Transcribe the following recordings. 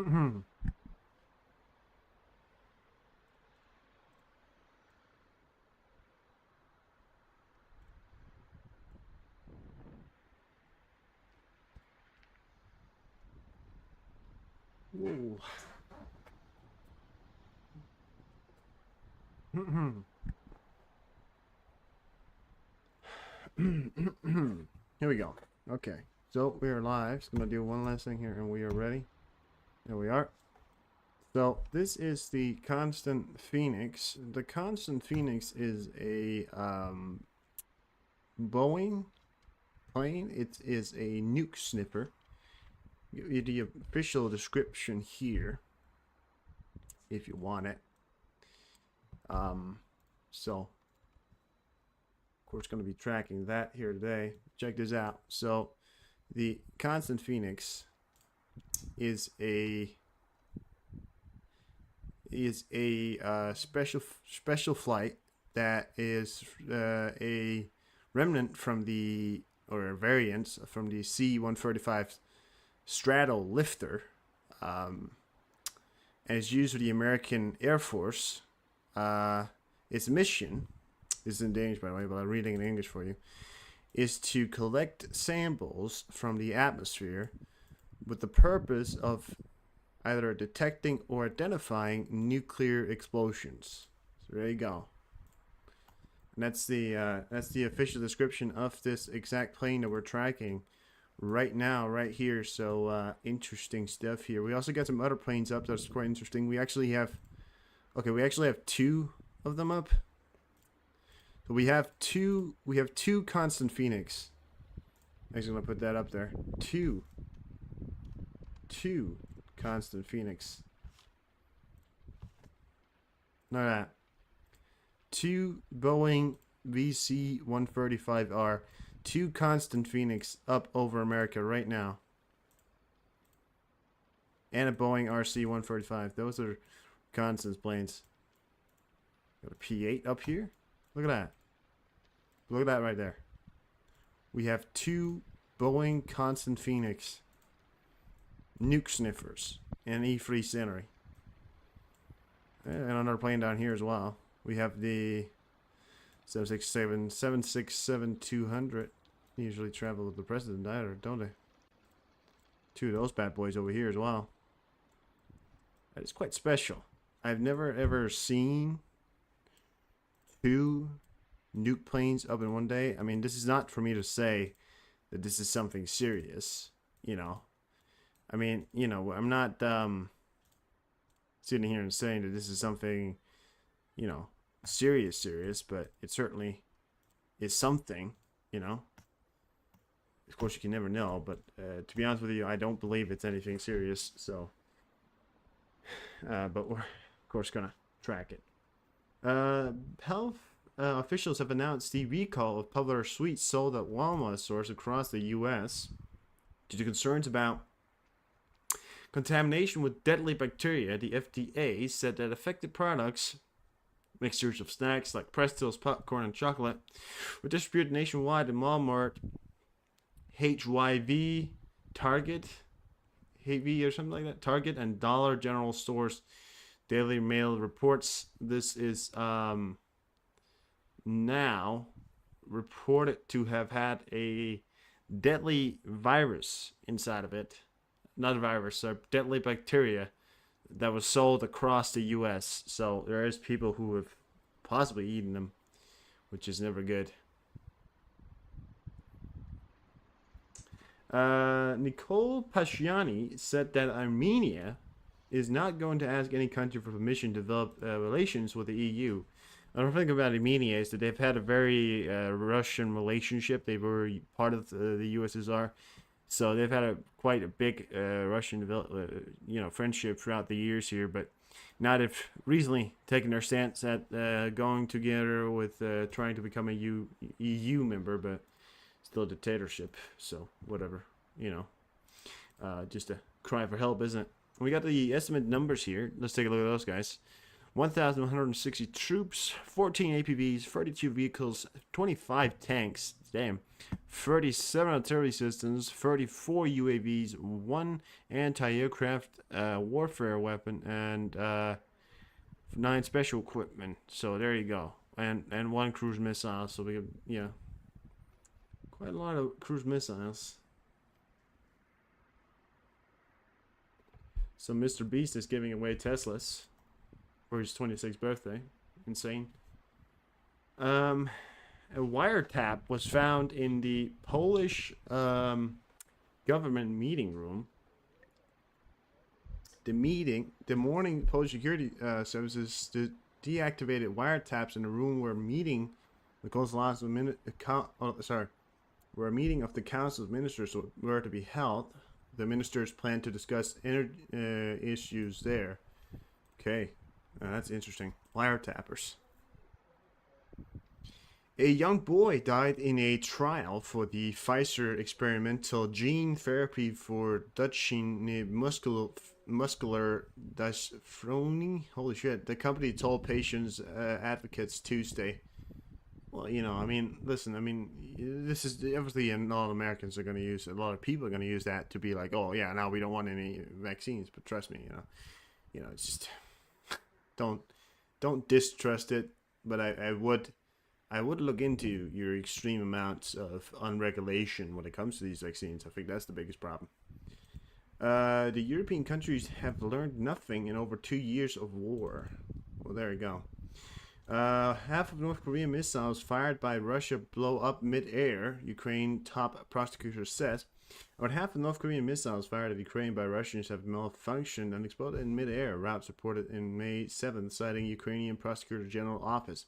Ooh. Here we go. Okay, so we are live. So I'm gonna do one last thing here, and we are ready. There we are. So this is the Constant Phoenix. The Constant Phoenix is a Boeing plane. It is a nuke sniffer. Give you the official description here, if you want it. So of course going to be tracking that here today. Check this out. So the Constant Phoenix is a special flight that is a remnant from the, or a variant from the C-135 straddle lifter, and it's used with the American Air Force. Its mission, this is in Danish by the way, but I'm reading in English for you, is to collect samples from the atmosphere with the purpose of either detecting or identifying nuclear explosions. So there you go. And that's the official description of this exact plane that we're tracking right now, right here. So interesting stuff here. We also got some other planes up that's quite interesting. We actually have two of them up. So we have two Constant Phoenix. I'm just gonna put that up there. Two Constant Phoenix. Look at that. Two Boeing VC-135R. Two Constant Phoenix up over America right now. And a Boeing RC-135. Those are Constant planes. Got a P-8 up here. Look at that. Look at that right there. We have two Boeing Constant Phoenix nuke sniffers and E-free scenery. And another plane down here as well. We have the 767-200. Usually travel with the president either, don't they? Two of those bad boys over here as well. That is quite special. I've never ever seen two nuke planes up in one day. I mean, this is not for me to say that this is something serious, you know. I mean, you know, I'm not sitting here and saying that this is something, you know, serious, but it certainly is something, you know. Of course, you can never know, but to be honest with you, I don't believe it's anything serious, so. But we're, of course, gonna track it. Health officials have announced the recall of popular sweets sold at Walmart stores across the U.S. due to concerns about contamination with deadly bacteria. The FDA said that affected products, mixtures of snacks like pretzels, popcorn, and chocolate, were distributed nationwide in Walmart, HYV, Target, HV or something like that, Target, and Dollar General stores. Daily Mail reports this is now reported to have had a deadly virus inside of it. Not a virus, a deadly bacteria that was sold across the U.S. So there is people who have possibly eaten them, which is never good. Nicole Pasciani said that Armenia is not going to ask any country for permission to develop relations with the EU. Another thing about Armenia is that they've had a very Russian relationship. They were part of the USSR, so they've had quite a big Russian friendship throughout the years here. But now they've recently taken their stance at going together with trying to become a EU member, but still a dictatorship. So whatever, you know, just a cry for help, isn't it? We got the estimate numbers here. Let's take a look at those guys. 1,160 troops, 14 APVs, 32 vehicles, 25 tanks, damn, 37 artillery systems, 34 UAVs, 1 anti-aircraft warfare weapon, and 9 special equipment. So there you go. And 1 cruise missile. So we have, yeah, quite a lot of cruise missiles. So Mr. Beast is giving away Teslas for his 26th birthday. Insane. A wiretap was found in the Polish government meeting room. The morning Polish security services deactivated wiretaps in the room where a meeting where a meeting of the council's ministers were to be held. The ministers plan to discuss issues there. Okay, that's interesting. Wiretappers. A young boy died in a trial for the Pfizer experimental gene therapy for Duchenne muscular dystrophy. Holy shit! The company told patients advocates Tuesday. Well, you know, I mean, listen, I mean, this is obviously, and all Americans are going to use, a lot of people are going to use that to be like, oh yeah, now we don't want any vaccines. But trust me, you know, it's just don't distrust it. But I would look into your extreme amounts of unregulation when it comes to these vaccines. I think that's the biggest problem. The European countries have learned nothing in over 2 years of war. Well, there you go. Half of North Korean missiles fired by Russia blow up mid-air, Ukraine top prosecutor says. About half of North Korean missiles fired at Ukraine by Russians have malfunctioned and exploded in mid-air, Routes reported in May 7th, citing Ukrainian Prosecutor General Office.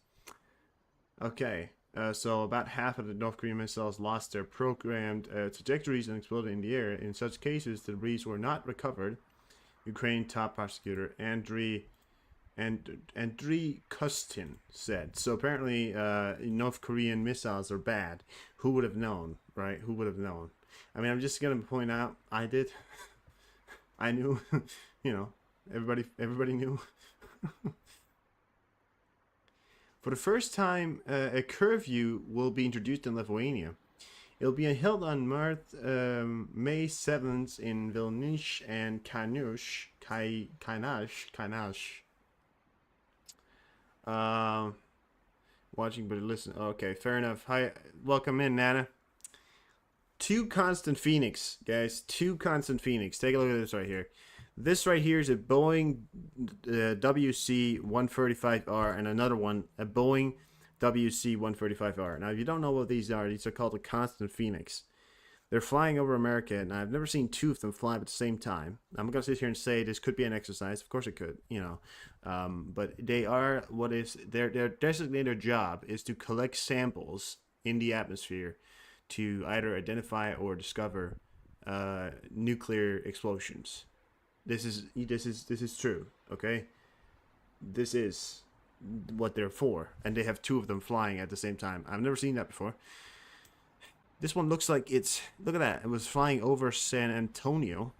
Okay, so about half of the North Korean missiles lost their programmed trajectories and exploded in the air. In such cases, the debris were not recovered, Ukraine top prosecutor Andriy Kustin said. So apparently, North Korean missiles are bad. Who would have known, right? Who would have known? I mean, I'm just gonna point out, I did. I knew. You know, everybody knew. For the first time, a curfew will be introduced in Lithuania. It'll be held on May 7th in Vilnius and Kainaš. Watching but listen. Okay, fair enough. Hi, welcome in, Nana. 2 constant Phoenix, guys. 2 constant Phoenix. Take a look at this right here. This right here is a Boeing WC-135R, and another one, a Boeing WC-135R. Now, if you don't know what these are called a constant Phoenix. They're flying over America, and I've never seen 2 of them fly at the same time. I'm going to sit here and say this could be an exercise. Of course it could, you know. But they are, their designated job is to collect samples in the atmosphere to either identify or discover nuclear explosions. This is true, okay? This is what they're for, and they have 2 of them flying at the same time. I've never seen that before. This one looks like look at that. It was flying over San Antonio.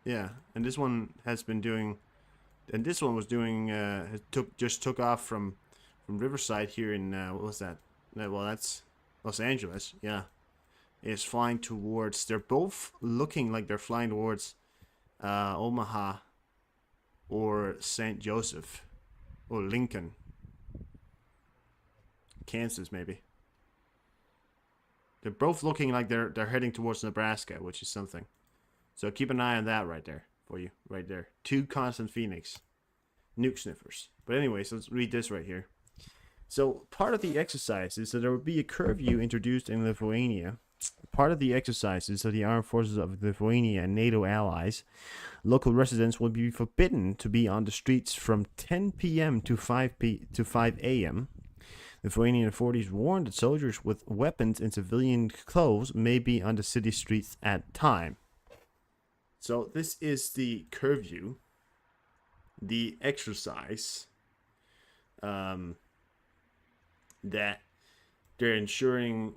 Yeah, and this one has been doing, and this one was doing, just took off from Riverside here in, what was that? Well, that's Los Angeles, yeah. Is flying towards, they're both looking like they're flying towards Omaha or St. Joseph or Lincoln, Kansas maybe. They're both looking like they're heading towards Nebraska, which is something. So keep an eye on that right there for you, right there. 2 constant Phoenix nuke sniffers. But anyways, let's read this right here. So part of the exercise is that there will be a curfew introduced in Lithuania. Part of the exercises of the armed forces of Lithuania and NATO allies, local residents will be forbidden to be on the streets from 10 p.m. to 5 a.m. Lithuanian authorities warned that soldiers with weapons in civilian clothes may be on the city streets at time. So this is the curfew, the exercise, that they're ensuring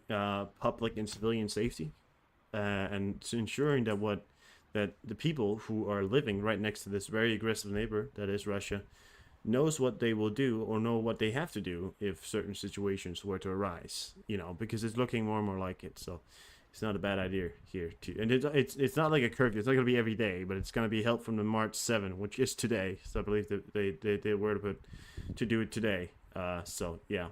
public and civilian safety, and ensuring that what that the people who are living right next to this very aggressive neighbor, that is Russia, knows what they will do or know what they have to do if certain situations were to arise, because it's looking more and more like it. So it's not a bad idea here too. And it's not like a curfew. It's not going to be every day, but it's going to be held from the March 7, which is today. So I believe that they were to do it today. So yeah.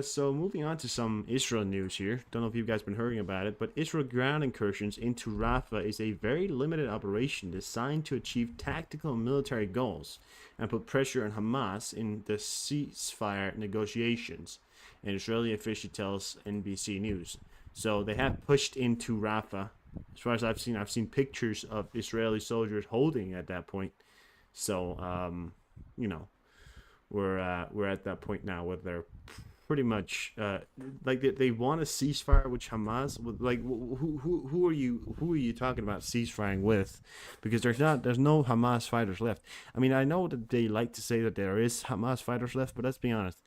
So moving on to some Israel news here. Don't know if you guys been hearing about it, but Israel ground incursions into Rafah is a very limited operation designed to achieve tactical and military goals and put pressure on Hamas in the ceasefire negotiations. An Israeli official tells NBC News. So they have pushed into Rafah. As far as I've seen pictures of Israeli soldiers holding at that point. So we're at that point now where they're pretty much like they want a ceasefire with Hamas. Like who are you talking about ceasefiring with? Because there's no Hamas fighters left. I mean, I know that they like to say that there is Hamas fighters left, but let's be honest.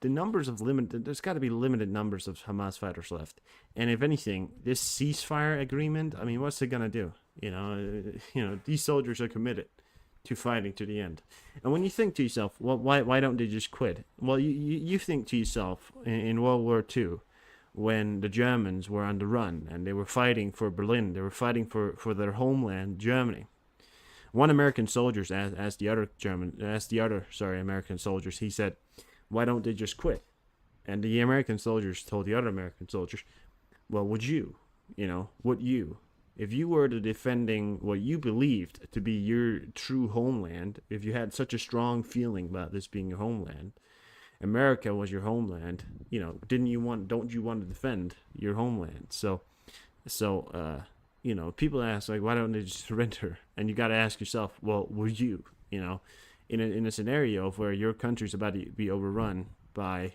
The numbers of there's got to be limited numbers of Hamas fighters left. And if anything, this ceasefire agreement, I mean, what's it gonna do? These soldiers are committed to fighting to the end. And when you think to yourself, well, why don't they just quit? Well, you think to yourself in World War II, when the Germans were on the run and they were fighting for Berlin, they were fighting for their homeland, Germany. One American soldier asked the other American soldiers, he said, why don't they just quit? And the American soldiers told the other American soldiers, well, would you? If you were to defending what you believed to be your true homeland, if you had such a strong feeling about this being your homeland, America was your homeland, don't you want to defend your homeland? So people ask, like, why don't they just surrender? And you got to ask yourself, well, would you, in a scenario of where your country's about to be overrun by,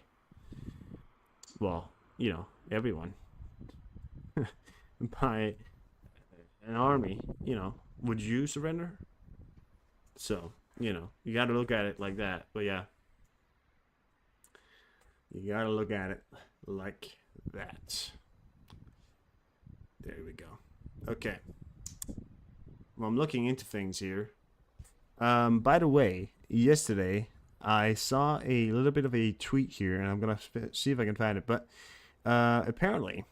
well, everyone, by an army, would you surrender? So, you got to look at it like that. But yeah, you got to look at it like that. There we go. Okay. Well, I'm looking into things here. By the way, yesterday I saw a little bit of a tweet here, and I'm gonna see if I can find it. But apparently,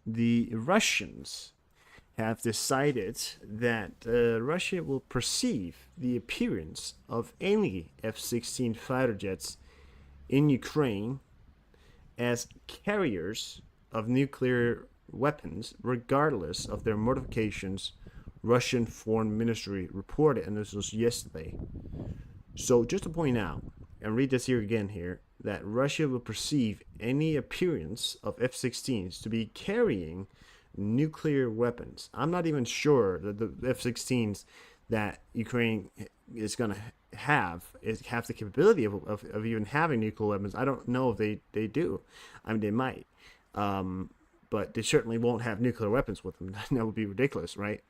the Russians have decided that Russia will perceive the appearance of any F-16 fighter jets in Ukraine as carriers of nuclear weapons, regardless of their modifications. Russian Foreign Ministry reported, and this was yesterday. So just to point out, and read this here again here, that Russia will perceive any appearance of F-16s to be carrying nuclear weapons. I'm not even sure that the F-16s that Ukraine is going to have the capability of even having nuclear weapons. I don't know if they do. I mean, they might. But they certainly won't have nuclear weapons with them. That would be ridiculous, right?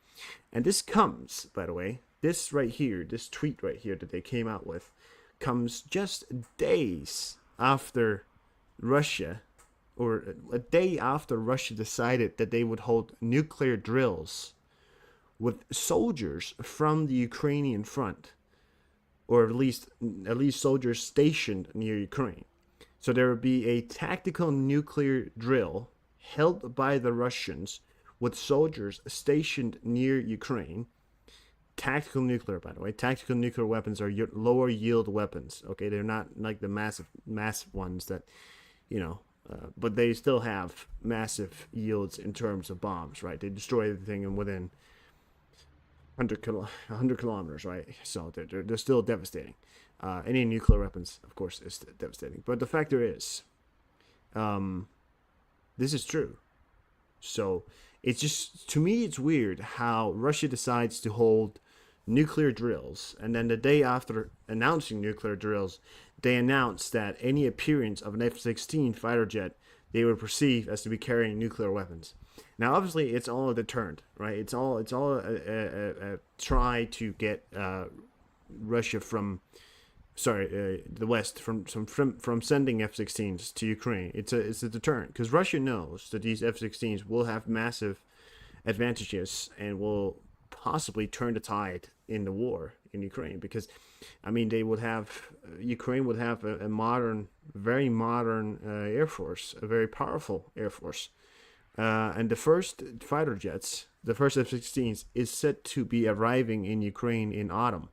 And this comes, by the way, this right here, this tweet right here that they came out with, comes just days after Russia, or a day after Russia decided that they would hold nuclear drills with soldiers from the Ukrainian front, or at least soldiers stationed near Ukraine. So there would be a tactical nuclear drill held by the Russians with soldiers stationed near Ukraine. Tactical nuclear, by the way. Tactical nuclear weapons are lower yield weapons. Okay, they're not like the massive ones that, but they still have massive yields in terms of bombs, right? They destroy everything within 100 kilometers, right? So they're still devastating. Any nuclear weapons, of course, is devastating. But the factor is, this is true. So it's just, to me, it's weird how Russia decides to hold nuclear drills, and then the day after announcing nuclear drills, they announce that any appearance of an F-16 fighter jet they would perceive as to be carrying nuclear weapons. Now, obviously, it's all a deterrent, right? It's all a try to get Russia the West from sending F-16s to Ukraine. It's a deterrent because Russia knows that these F-16s will have massive advantageous and will possibly turn the tide in the war in Ukraine, because I mean they would have Ukraine would have a modern, very modern air force, a very powerful air force, and the first fighter jets, the first F-16s, is set to be arriving in Ukraine in autumn.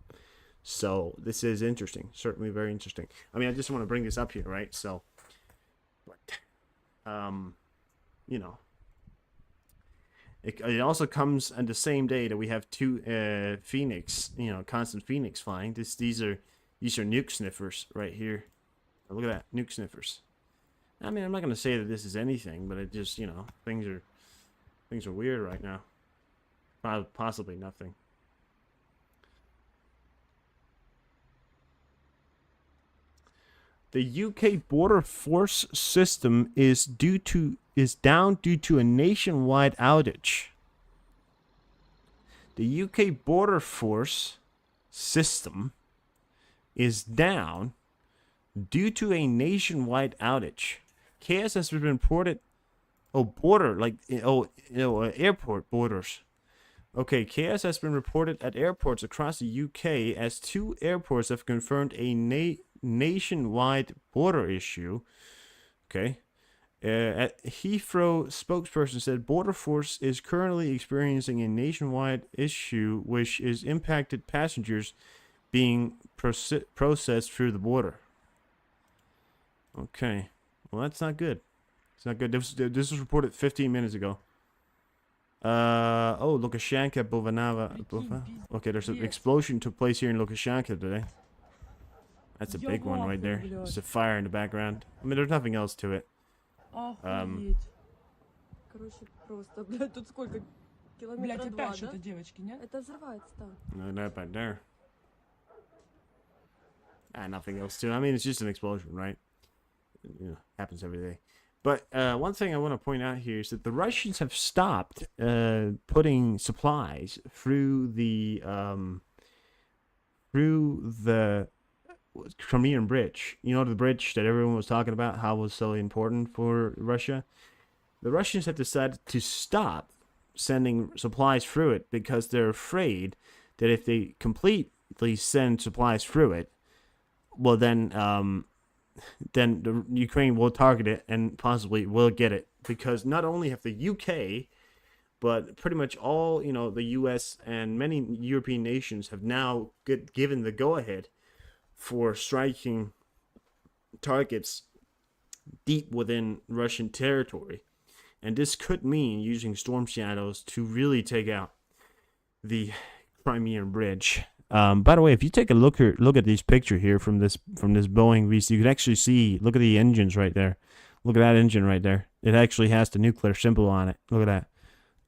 So this is interesting, certainly very interesting. I mean, I just want to bring this up here, right? So, but you know, it also comes on the same day that we have two Phoenix, constant Phoenix flying. These are nuke sniffers right here. Look at that, nuke sniffers. I mean, I'm not gonna say that this is anything, but it just, things are weird right now. Possibly nothing. The UK border force system is down due to a nationwide outage. The UK border force system is down due to a nationwide outage. Chaos has been reported. Airport borders. Okay, chaos has been reported at airports across the UK as 2 airports have confirmed a nationwide border issue. Okay. At Heathrow, spokesperson said border force is currently experiencing a nationwide issue which is impacted passengers being processed through the border. Okay. Well, that's not good. It's not good. This was reported 15 minutes ago. Lukashenko, Bovanava. Okay, there's an explosion took place here in Lukashenko today. That's a big one right there. There's a fire in the background. I mean, there's nothing else to it. Охуеть. Короче, просто, блядь, тут сколько? Километра 2, да? Что-то, девочки, нет? Это взрывается там. No, not back there. Nothing else to it. I mean, it's just an explosion, right? Happens every day. But one thing I want to point out here is that the Russians have stopped putting supplies through the Crimean Bridge. You know, the bridge that everyone was talking about, how it was so important for Russia. The Russians have decided to stop sending supplies through it because they're afraid that if they completely send supplies through it, well, then the Ukraine will target it and possibly will get it, because not only have the UK, but pretty much all, the US and many European nations have now given the go-ahead for striking targets deep within Russian territory. And this could mean using storm shadows to really take out the Crimean Bridge. By the way, if you take a look at this picture here from this Boeing VC, you can actually see, look at the engines right there. Look at that engine right there. It actually has the nuclear symbol on it. Look at that.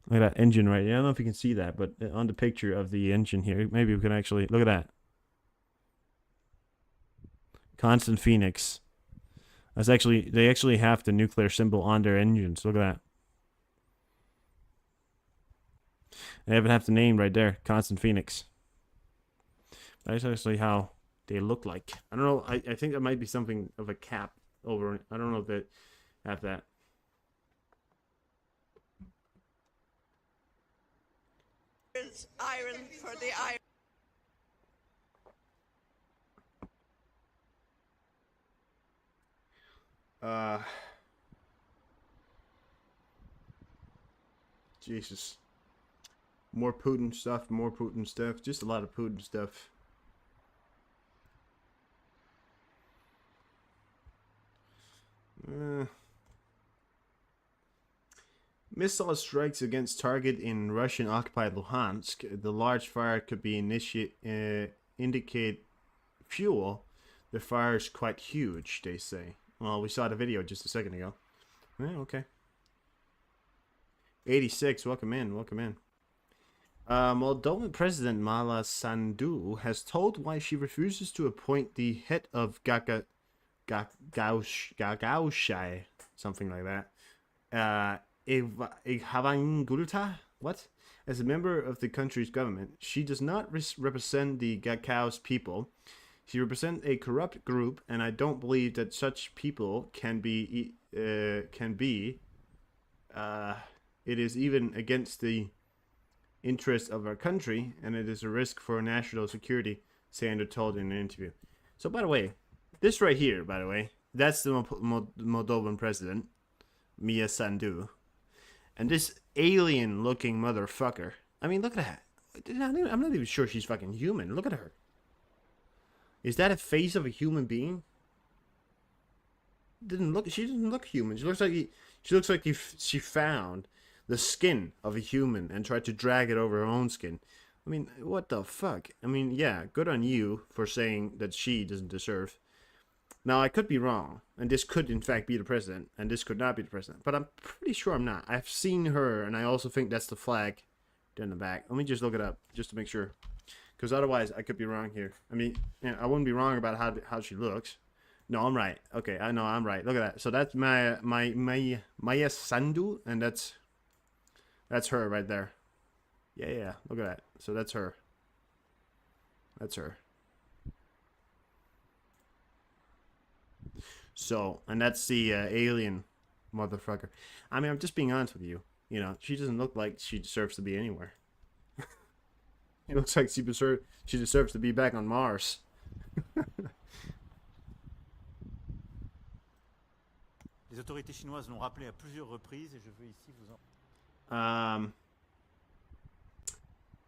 Look at that engine right there. I don't know if you can see that, but on the picture of the engine here, maybe we can actually, look at that. Constant Phoenix. They actually have the nuclear symbol on their engines. Look at that. They even have the name right there, Constant Phoenix. That's actually how they look like. I don't know. I think that might be something of a cap over. I don't know if they have that. Iron for the iron. Jesus. More Putin stuff, just a lot of Putin stuff. Missile strikes against target in Russian-occupied Luhansk. The large fire could be indicate fuel. The fire is quite huge, they say. Well, we saw the video just a second ago. Yeah, okay. 86, welcome in. Moldovan President Mala Sandu has told why she refuses to appoint the head of Gagauzhai, something like that. Havangulta, what? As a member of the country's government, she does not represent the Gagauz people. She represents a corrupt group, and I don't believe that such people can be it is even against the interests of our country, and it is a risk for national security, Sander told in an interview. So, by the way, this right here, by the way, that's the Moldovan president, Mia Sandu. And this alien-looking motherfucker. I mean, look at that. I'm not even sure she's fucking human. Look at her. Is that a face of a human being? She doesn't look human. She looks like she found the skin of a human and tried to drag it over her own skin. I mean, what the fuck? I mean, yeah, good on you for saying that she doesn't deserve. Now, I could be wrong, and this could in fact be the president, and this could not be the president, but I'm pretty sure I'm not. I've seen her, and I also think that's the flag down the back. Let me just look it up, just to make sure, because otherwise I could be wrong here. I mean, I wouldn't be wrong about how she looks. No, I'm right. Okay, I know I'm right. Look at that. So that's Maya Sandu, and that's her right there. Yeah. Look at that. So that's her. That's her. So, and that's the alien motherfucker. I mean, I'm just being honest with you. You know, she doesn't look like she deserves to be anywhere. It looks like she deserves to be back on Mars. Les autorités chinoises l'ont rappelé à plusieurs reprises et je veux ici vous en...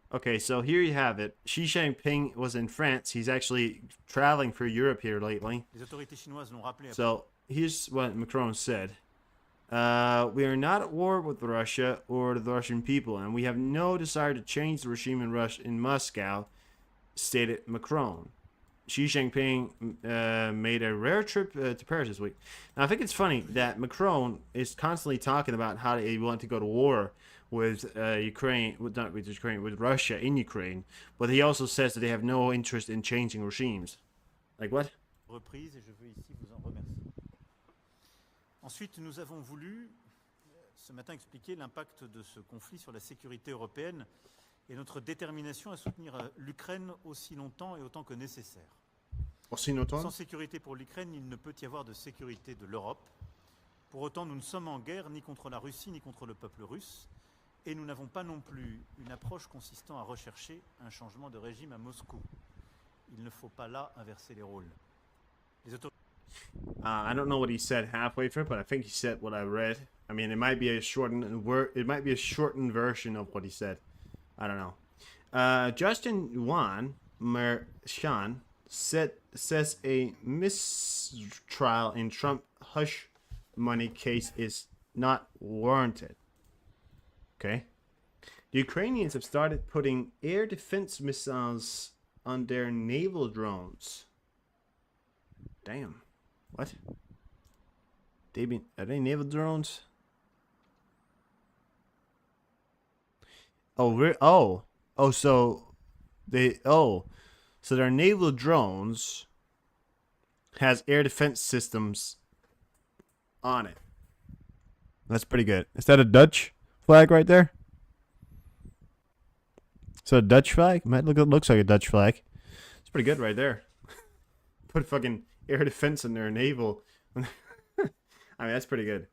Okay, so here you have it. Xi Jinping was in France. He's actually traveling for Europe here lately. Les autorités chinoises l'ont rappelé. So here's what Macron said. We are not at war with Russia or the Russian people, and we have no desire to change the regime in Moscow, stated Macron. Xi Jinping made a rare trip to Paris this week. Now, I think it's funny that Macron is constantly talking about how they want to go to war with with Russia in Ukraine, but he also says that they have no interest in changing regimes. Like what? Reprise et je veux ici vous en remercier. Ensuite, nous avons voulu ce matin expliquer l'impact de ce conflit sur la sécurité européenne et notre détermination à soutenir l'Ukraine aussi longtemps et autant que nécessaire. Aussi longtemps? Sans sécurité pour l'Ukraine, il ne peut y avoir de sécurité de l'Europe. Pour autant, nous ne sommes en guerre ni contre la Russie ni contre le peuple russe. Et nous n'avons pas non plus une approche consistant à rechercher un changement de régime à Moscou. Il ne faut pas là inverser les rôles. Les I don't know what he said halfway through, but I think he said what I read. I mean, it might be a shortened word. It might be a shortened version of what he said. I don't know. Justin Wan Mershan says a mistrial in Trump hush money case is not warranted. Okay. The Ukrainians have started putting air defense missiles on their naval drones. Damn. What? Are they naval drones? So their naval drones has air defense systems on it. That's pretty good. Is that a Dutch flag right there? Is that a Dutch flag? It looks like a Dutch flag. It's pretty good right there. Put fucking air defense in their naval. I mean, that's pretty good.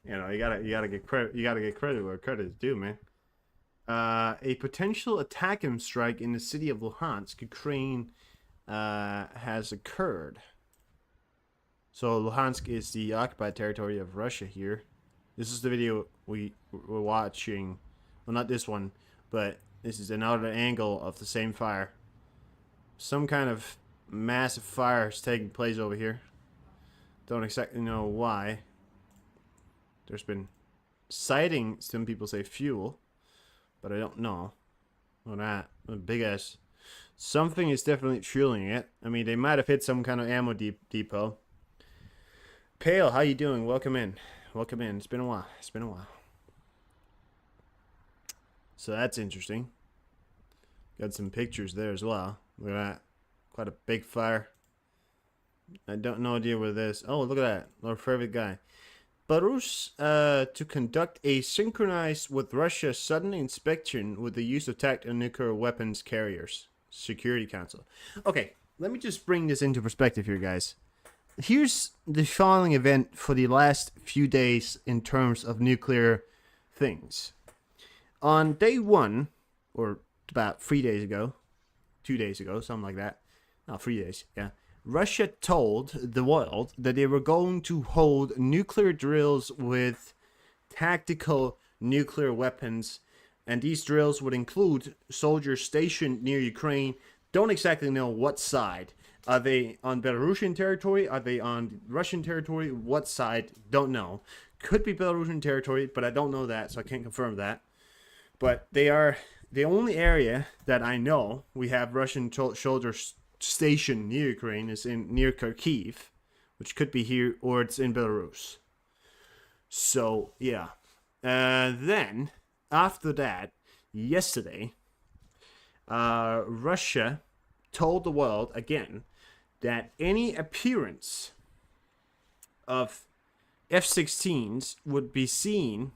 You know, you gotta get credit. You gotta get credit where credit is due, man. A potential attack and strike in the city of Luhansk, Ukraine, has occurred. So Luhansk is the occupied territory of Russia here. This is the video we were watching. Well, not this one, but this is another angle of the same fire. Some kind of massive fire is taking place over here. Don't exactly know why. There's been sighting, some people say fuel, but I don't know. Well, that a big ass. Something is definitely fueling it. I mean, they might have hit some kind of ammo depot. Pale, how you doing? Welcome in. Welcome in. It's been a while. It's been a while. So that's interesting. Got some pictures there as well. Look at that. Quite a big fire. I don't know idea where this. Oh, look at that. Our favorite guy. Belarus to conduct a synchronized with Russia sudden inspection with the use of tactical nuclear weapons carriers. Security Council. Okay, let me just bring this into perspective here, guys. here's the following event for the last few days in terms of nuclear things. On day one, or about 3 days ago, 2 days ago, something like that. No, 3 days, yeah. Russia told the world that they were going to hold nuclear drills with tactical nuclear weapons, and these drills would include soldiers stationed near Ukraine. Don't exactly know what side. Are they on Belarusian territory? Are they on Russian territory? What side? Don't know. Could be Belarusian territory, but I don't know that, so I can't confirm that. But they are the only area that I know we have Russian soldiers stationed near Ukraine is near Kharkiv, which could be here, or it's in Belarus. So, yeah. Then, after that, yesterday, Russia told the world again that any appearance of F-16s would be seen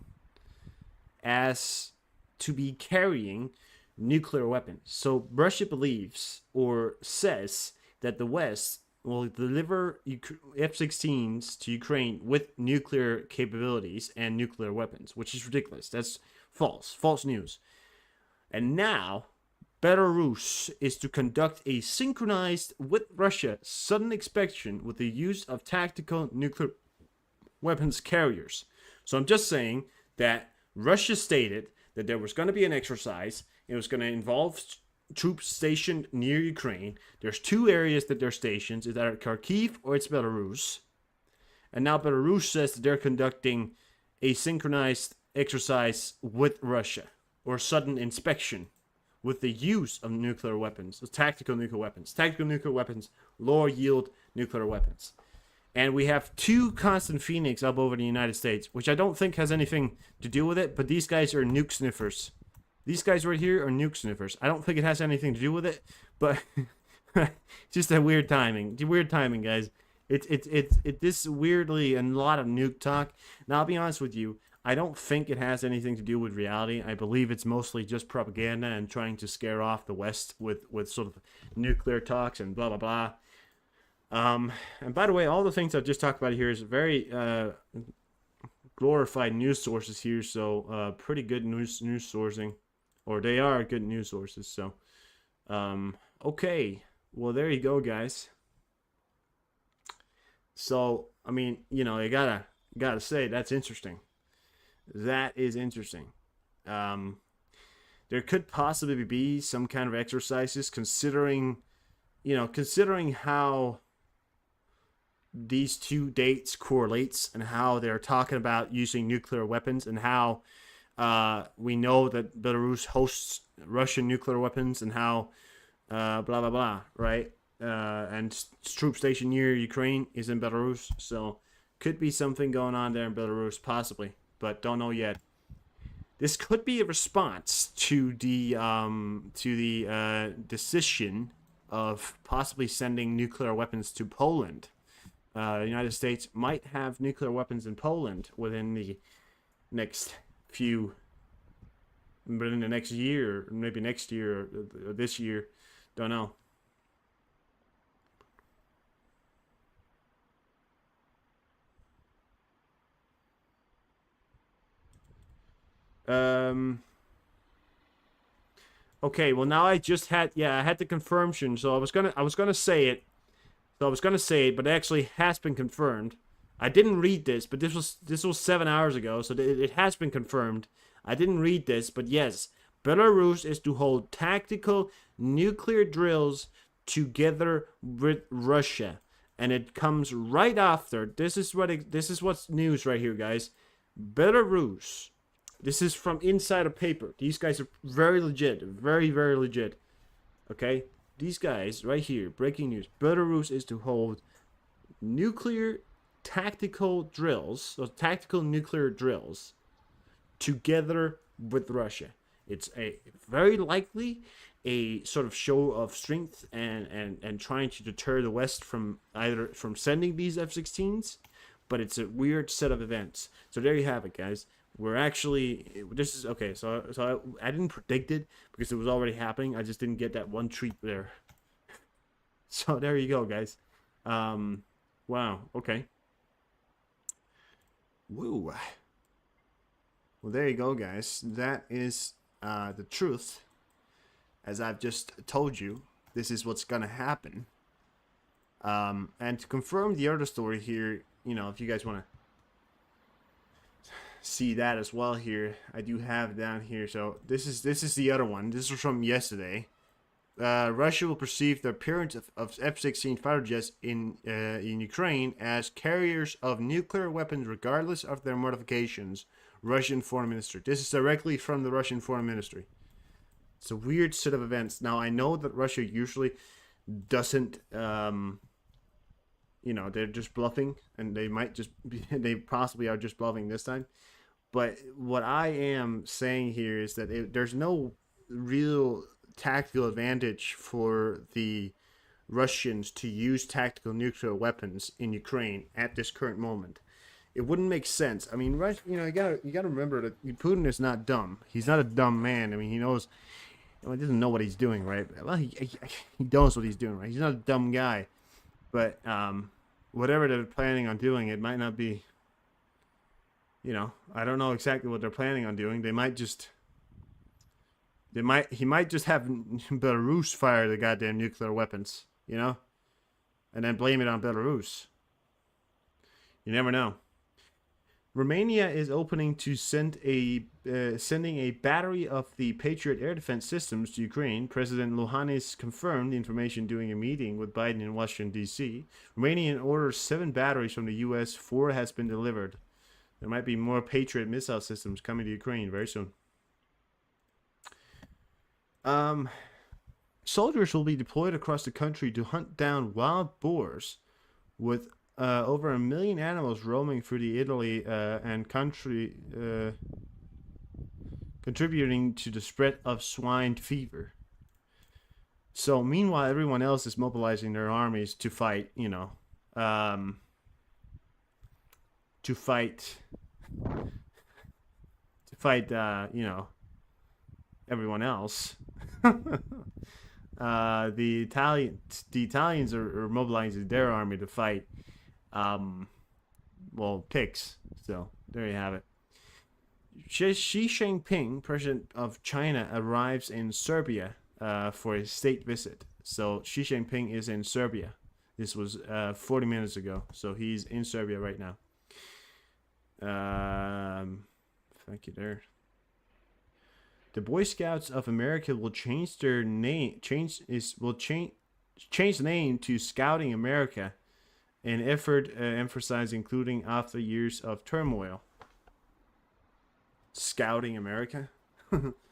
as to be carrying nuclear weapons. So Russia believes or says that the West will deliver F-16s to Ukraine with nuclear capabilities and nuclear weapons, which is ridiculous. That's false news. And now Belarus is to conduct a synchronized with Russia sudden inspection with the use of tactical nuclear weapons carriers. So I'm just saying that Russia stated that there was going to be an exercise. It was going to involve troops stationed near Ukraine. There's two areas that they're stationed. It's either Kharkiv or it's Belarus. And now Belarus says that they're conducting a synchronized exercise with Russia, or sudden inspection with the use of nuclear weapons, tactical nuclear weapons, lower yield nuclear weapons. And we have two Constant Phoenix up over the United States, which I don't think has anything to do with it, but these guys are nuke sniffers. These guys right here are nuke sniffers. I don't think it has anything to do with it, but just a weird timing. Weird timing, guys. It this weirdly and a lot of nuke talk. Now I'll be honest with you, I don't think it has anything to do with reality. I believe it's mostly just propaganda and trying to scare off the West with sort of nuclear talks and blah blah blah. And by the way, all the things I've just talked about here is very glorified news sources here, so pretty good news sourcing, or they are good news sources. So, okay, well there you go, guys. So I mean, you know, you gotta say that's interesting. That is interesting. There could possibly be some kind of exercises considering how these two dates correlates and how they're talking about using nuclear weapons and how we know that Belarus hosts Russian nuclear weapons and how blah blah blah, right? And troop station near Ukraine is in Belarus, so could be something going on there in Belarus, possibly, but don't know yet. This could be a response to the decision of possibly sending nuclear weapons to Poland. The United States might have nuclear weapons in Poland within the next within the next year, maybe next year or this year, don't know. Okay, well now I just had I had the confirmation, so I was gonna say it. So I was gonna say it, but it actually has been confirmed. I didn't read this, but this was 7 hours ago, so it has been confirmed. I didn't read this, but yes, Belarus is to hold tactical nuclear drills together with Russia, and it comes right after. This is what's news right here, guys. Belarus. This is from inside a paper. These guys are very legit, very very legit. Okay, these guys right here, breaking news. Belarus is to hold nuclear tactical drills, so tactical nuclear drills, together with Russia. It's a very likely a sort of show of strength and trying to deter the West from sending these F-16s, but it's a weird set of events. So there you have it, guys. We're actually, this is okay. So I didn't predict it because it was already happening. I just didn't get that one treat there. So there you go, guys. Wow. Okay. Woo. Well, there you go, guys. That is the truth. As I've just told you, this is what's gonna happen. And to confirm the other story here, you know, if you guys want to see that as well here, I do have down here. So this is the other one. This was from yesterday. Russia will perceive the appearance of F-16 fighter jets in Ukraine as carriers of nuclear weapons, regardless of their modifications. Russian Foreign Ministry. This is directly from the Russian Foreign Ministry. It's a weird set of events. Now, I know that Russia usually doesn't, you know, they're just bluffing, and they might just be, they possibly are just bluffing this time. But what I am saying here is that there's no real tactical advantage for the Russians to use tactical nuclear weapons in Ukraine at this current moment. It wouldn't make sense. I mean, Russia, you know, you gotta remember that Putin is not dumb. He's not a dumb man. I mean, he knows, well, he doesn't know what he's doing, right? Well, he knows what he's doing, right? He's not a dumb guy. But whatever they're planning on doing, it might not be, you know, I don't know exactly what they're planning on doing. He might just have Belarus fire the goddamn nuclear weapons, you know, and then blame it on Belarus. You never know. Romania is opening to sending a battery of the Patriot air defense systems to Ukraine. President Iohannis confirmed the information during a meeting with Biden in Washington, D.C. Romania orders 7 batteries from the U.S. 4 has been delivered. There might be more Patriot missile systems coming to Ukraine very soon. Soldiers will be deployed across the country to hunt down wild boars, with over 1 million animals roaming through the Italy and country, contributing to the spread of swine fever. So meanwhile, everyone else is mobilizing their armies to fight, you know, you know, everyone else. The Italians are mobilizing their army to fight, well, pigs. So there you have it. Xi Jinping, president of China, arrives in Serbia for a state visit. So Xi Jinping is in Serbia. This was 40 minutes ago. So he's in Serbia right now. Thank you there. The Boy Scouts of America will change their name. Change the name to Scouting America, an effort emphasizing including after years of turmoil. Scouting America,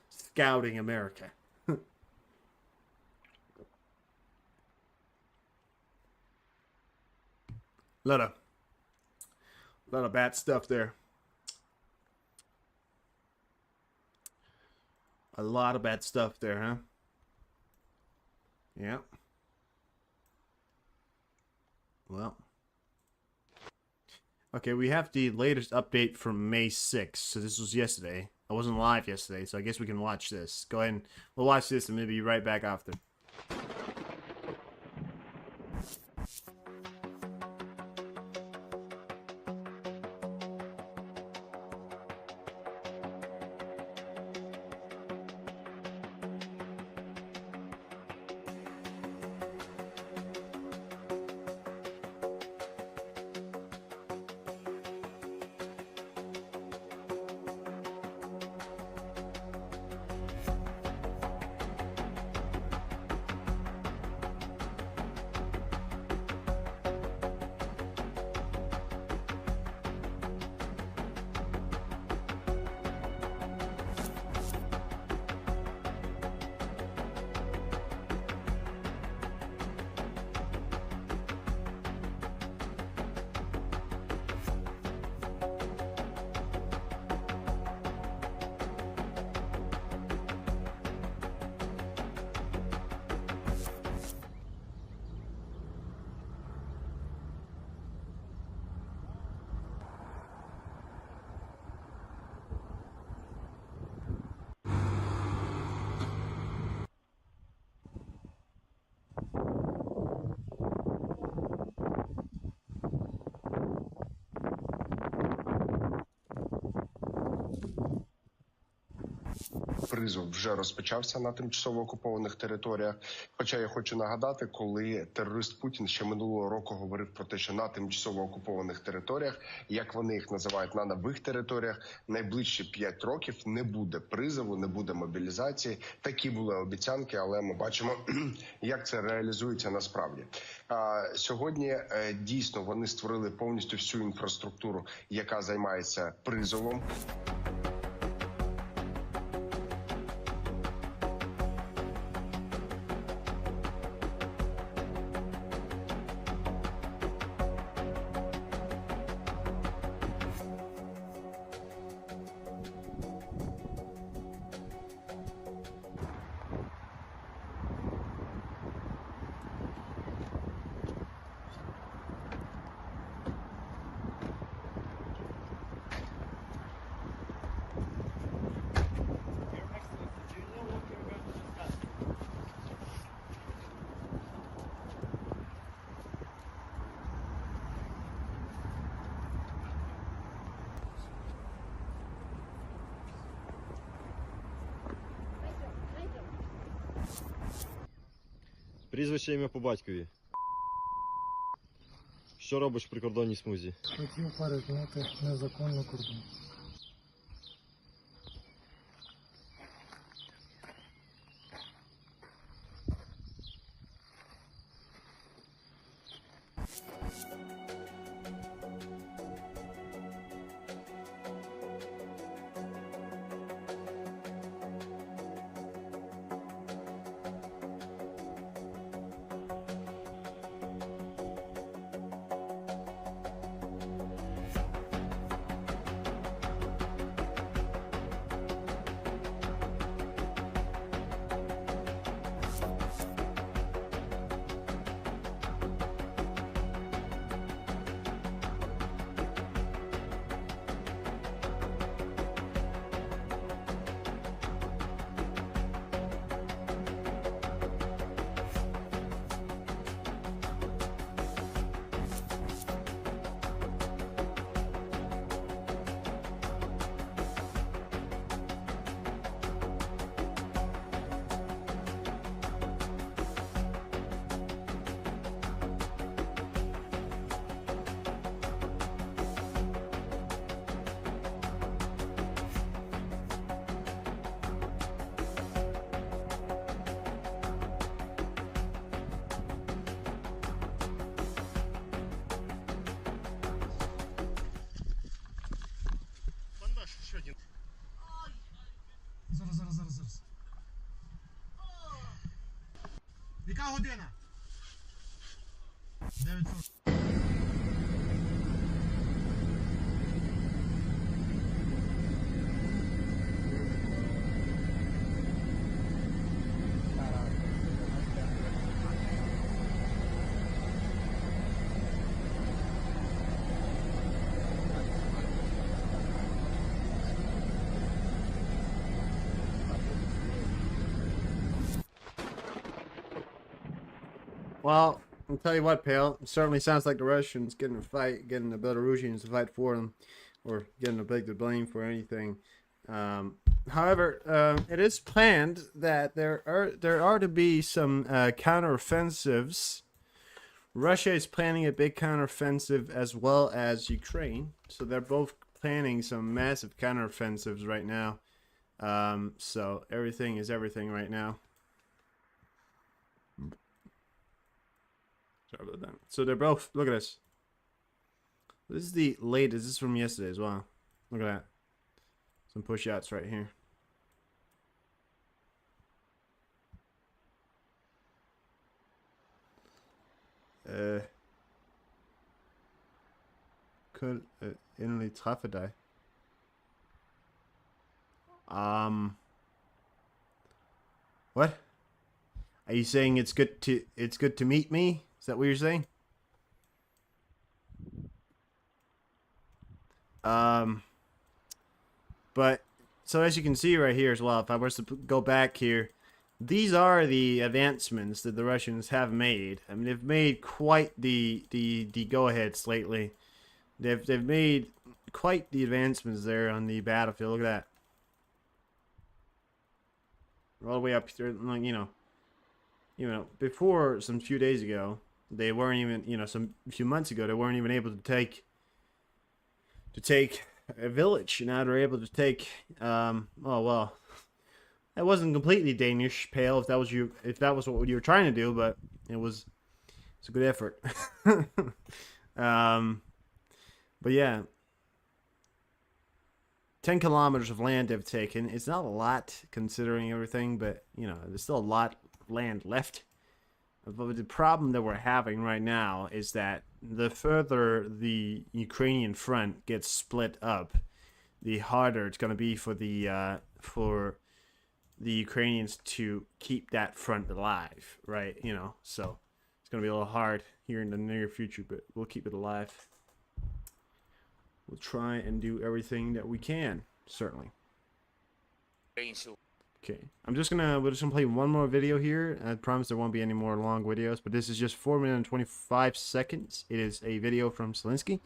Scouting America. lot of bad stuff there. A lot of bad stuff there, huh? Yeah. Well. Okay, we have the latest update from May 6th. So this was yesterday. I wasn't live yesterday, so I guess we can watch this. Go ahead and we'll watch this and maybe be right back after. призов вже розпочався на тимчасово окупованих територіях. Хоча я хочу нагадати, коли терорист Путін ще минулого року говорив про те, що на тимчасово окупованих територіях, як вони їх називають, на нових територіях, найближчі 5 років не буде призову, не буде мобілізації. Такі були обіцянки, але ми бачимо, як це реалізується насправді. Сьогодні дійсно вони створили повністю всю інфраструктуру, яка займається призовом. Прізвище, ім'я по батькові. Що робиш в прикордонній смузі? Хотів перетнути незаконно кордон. Зараз. Яка година? 9:40. Well, I'll tell you what, pal. It certainly sounds like the Russians getting the Belarusians to fight for them, or getting a big to blame for anything. However, it is planned that there are to be some counteroffensives. Russia is planning a big counteroffensive as well as Ukraine, so they're both planning some massive counteroffensives right now. So everything is everything right now. Sorry about that. So they're both, look at this. This is the latest. This is from yesterday as well. Look at that. Some push outs right here. Could innerly traffe dig. What? Are you saying it's good to meet me? Is that what you're saying? But so as you can see right here as well, if I was to go back here, these are the advancements that the Russians have made. I mean, they've made quite the go-aheads lately. They've made quite the advancements there on the battlefield. Look at that. all the way up there, like, before some few days ago, they weren't even, some few months ago, they weren't even able to take a village. Now they're able to take, oh well, that wasn't completely Danish, Pale, if that was what you were trying to do, but it's a good effort. But yeah, 10 kilometers of land they've taken. It's not a lot considering everything, but there's still a lot of land left. But the problem that we're having right now is that the further the Ukrainian front gets split up, the harder it's going to be for the Ukrainians to keep that front alive, right? So it's going to be a little hard here in the near future, but we'll keep it alive. We'll try and do everything that we can, certainly. Okay, we're just gonna play one more video here. I promise there won't be any more long videos, but this is just 4 minutes and 25 seconds. It is a video from Zelensky,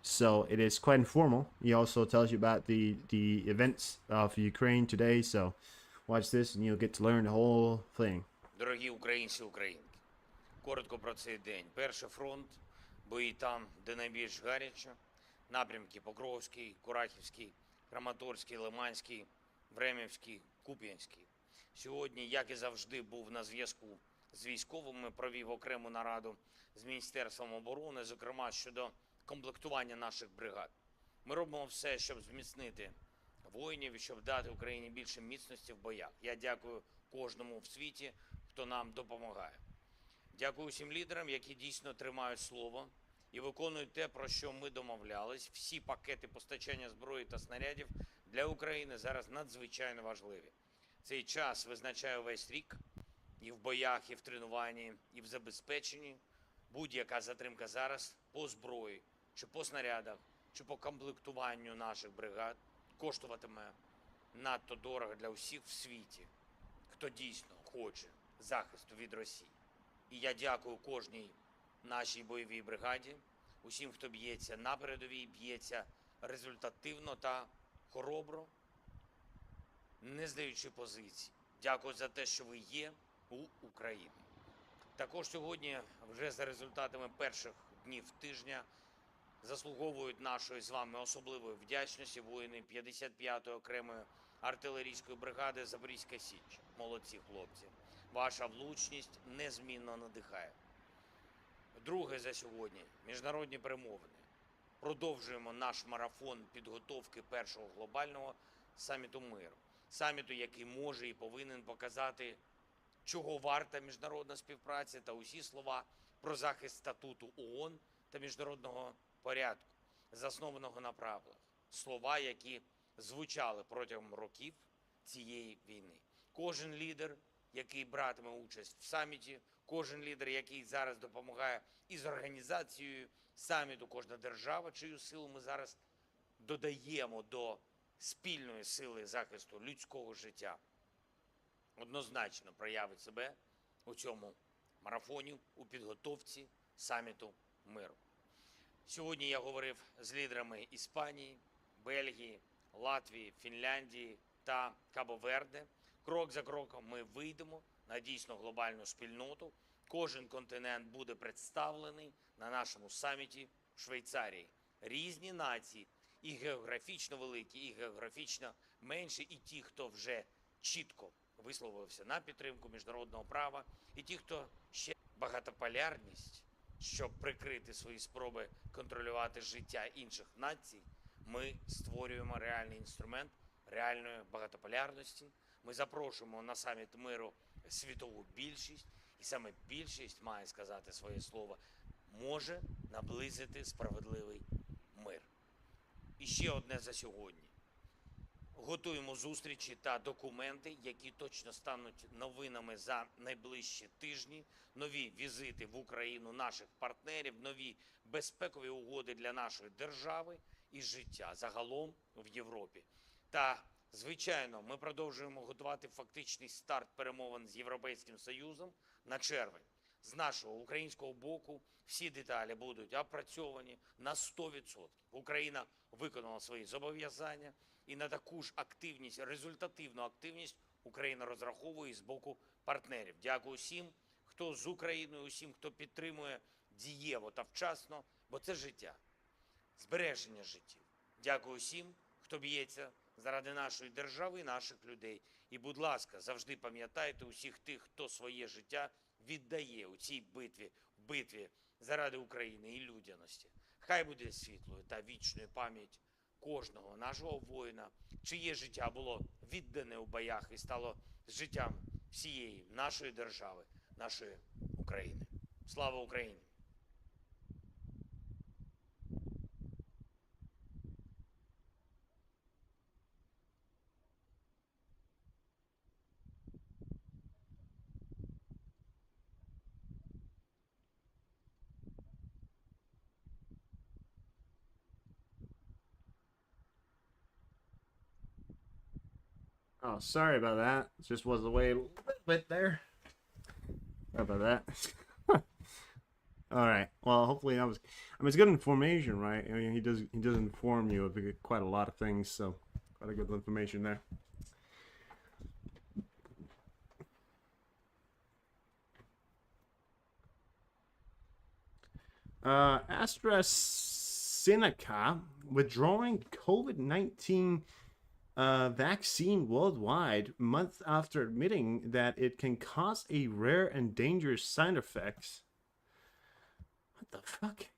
so it is quite informal. He also tells you about the events of Ukraine today, so watch this and you'll get to learn the whole thing. Дорогі українці, українки, коротко про цей день. Перший фронт, бої там, де найбільш гаряче, напрямки Покровський, Курахівський, Краматорський, Лиманський, Времівський, Куп'янський. Сьогодні, як і завжди, був на зв'язку з військовими, провів окрему нараду з Міністерством оборони, зокрема щодо комплектування наших бригад. Ми робимо все, щоб зміцнити воїнів і щоб дати Україні більше міцності в боях. Я дякую кожному в світі, хто нам допомагає. Дякую всім лідерам, які дійсно тримають слово і виконують те, про що ми домовлялись. Всі пакети постачання зброї та снарядів для України зараз надзвичайно важливі. Цей час визначає весь рік і в боях, і в тренуванні, і в забезпеченні. Будь-яка затримка зараз по зброї, чи по снарядах, чи по комплектуванню наших бригад коштуватиме надто дорого для усіх в світі, хто дійсно хоче захисту від Росії. І я дякую кожній нашій бойовій бригаді, усім, хто б'ється на передовій, б'ється результативно та хоробро, не здаючи позицій. Дякую за те, що ви є у Україні. Також сьогодні, вже за результатами перших днів тижня, заслуговують нашої з вами особливої вдячності воїни 55-ї окремої артилерійської бригади Запорізька Січ. Молодці, хлопці. Ваша влучність незмінно надихає. Друге за сьогодні – міжнародні перемовини. Продовжуємо наш марафон підготовки першого глобального саміту миру. Саміту, який може і повинен показати, чого варта міжнародна співпраця та усі слова про захист статуту ООН та міжнародного порядку, заснованого на правилах. Слова, які звучали протягом років цієї війни. Кожен лідер, який братиме участь в саміті, кожен лідер, який зараз допомагає із організацією саміту, кожна держава, чию силу ми зараз додаємо до спільної сили захисту людського життя, однозначно проявить себе у цьому марафоні, у підготовці саміту миру. Сьогодні я говорив з лідерами Іспанії, Бельгії, Латвії, Фінляндії та Кабо-Верде. Крок за кроком ми вийдемо на дійсно глобальну спільноту. Кожен континент буде представлений на нашому саміті в Швейцарії. Різні нації, і географічно великі, і географічно менші, і ті, хто вже чітко висловився на підтримку міжнародного права, і ті, хто ще багатополярність, щоб прикрити свої спроби контролювати життя інших націй, ми створюємо реальний інструмент реальної багатополярності. Ми запрошуємо на саміт миру світову більшість, і саме більшість має сказати своє слово, може наблизити справедливий мир. І ще одне за сьогодні. Готуємо зустрічі та документи, які точно стануть новинами за найближчі тижні, нові візити в Україну наших партнерів, нові безпекові угоди для нашої держави і життя загалом в Європі. Та, звичайно, ми продовжуємо готувати фактичний старт перемовин з Європейським Союзом на червень. З нашого українського боку всі деталі будуть опрацьовані на 100%. Україна виконала свої зобов'язання і на таку ж активність, результативну активність Україна розраховує з боку партнерів. Дякую всім, хто з Україною, усім, хто підтримує дієво та вчасно, бо це життя, збереження життів. Дякую всім, хто б'ється заради нашої держави і наших людей. І, будь ласка, завжди пам'ятайте усіх тих, хто своє життя віддає у цій битві заради України і людяності. Хай буде світлою та вічною пам'ять кожного нашого воїна, чиє життя було віддане у боях і стало життям всієї нашої держави, нашої України. Слава Україні! Oh, sorry about that. It just was away a little bit there. Sorry about that. All right. Well, hopefully that was. I mean, it's good information, right? I mean, he does inform you of quite a lot of things, so quite a good information there. AstraZeneca withdrawing COVID-19 vaccine worldwide month after admitting that it can cause a rare and dangerous side effects. What the fuck?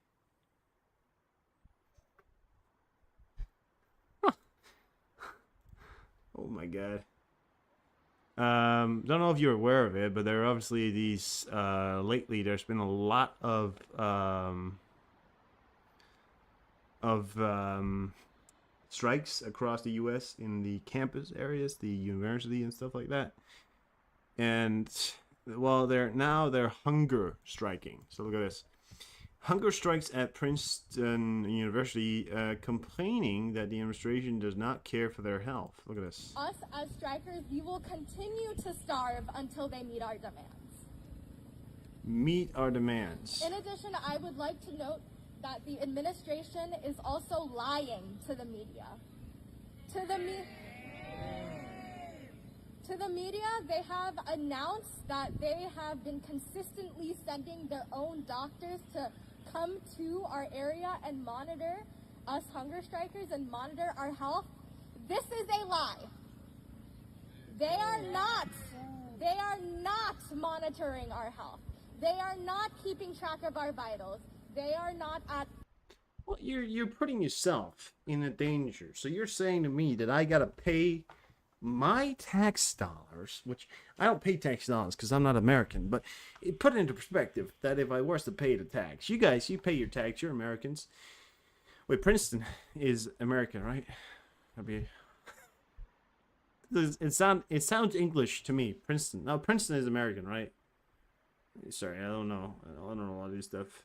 Oh my god. Don't know if you're aware of it, but there are obviously these lately there's been a lot of strikes across the US in the campus areas, the university and stuff like that. And well, they're hunger striking. So look at this. Hunger strikes at Princeton University, complaining that the administration does not care for their health. Look at this. Us, as strikers, we will continue to starve until they meet our demands. Meet our demands. In addition, I would like to note that the administration is also lying to the media. To the media, they have announced that they have been consistently sending their own doctors to come to our area and monitor us hunger strikers and monitor our health. This is a lie. They are not monitoring our health. They are not keeping track of our vitals. They are not at. Well, you're putting yourself in a danger. So you're saying to me that I gotta pay my tax dollars, which I don't pay tax dollars because I'm not American, but put it into perspective that if I was to pay the tax, you guys, you pay your tax, you're Americans. Wait, Princeton is American, right? It sounds English to me. Princeton. No, Princeton is American, right? Sorry, I don't know. I don't know all this stuff.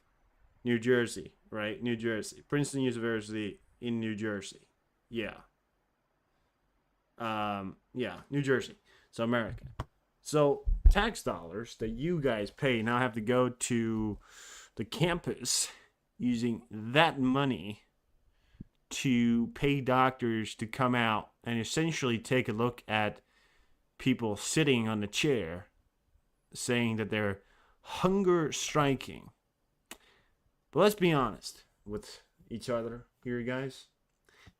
New Jersey, right? New Jersey. Princeton University in New Jersey. Yeah. Yeah, New Jersey. So America. So tax dollars that you guys pay now have to go to the campus using that money to pay doctors to come out and essentially take a look at people sitting on the chair saying that they're hunger striking. But let's be honest with each other here, guys.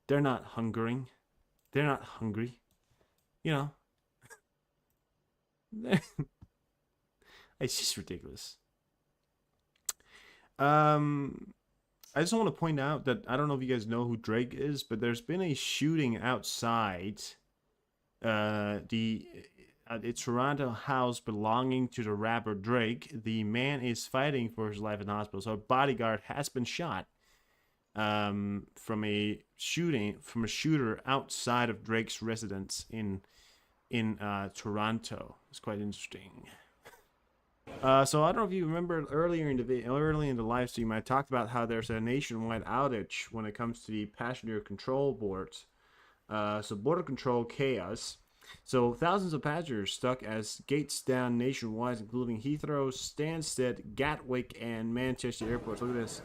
They're not hungering. They're not hungry. You know. It's just ridiculous. I just want to point out that I don't know if you guys know who Drake is, but there's been a shooting outside a Toronto house belonging to the rapper Drake. The man is fighting for his life in the hospital. So a bodyguard has been shot from a shooter outside of Drake's residence in Toronto. It's quite interesting. So I don't know if you remember earlier in the live stream, I talked about how there's a nationwide outage when it comes to the passenger control boards. So border control chaos. So thousands of passengers stuck as gates down nationwide, including Heathrow, Stansted, Gatwick, and Manchester airports. Look at this.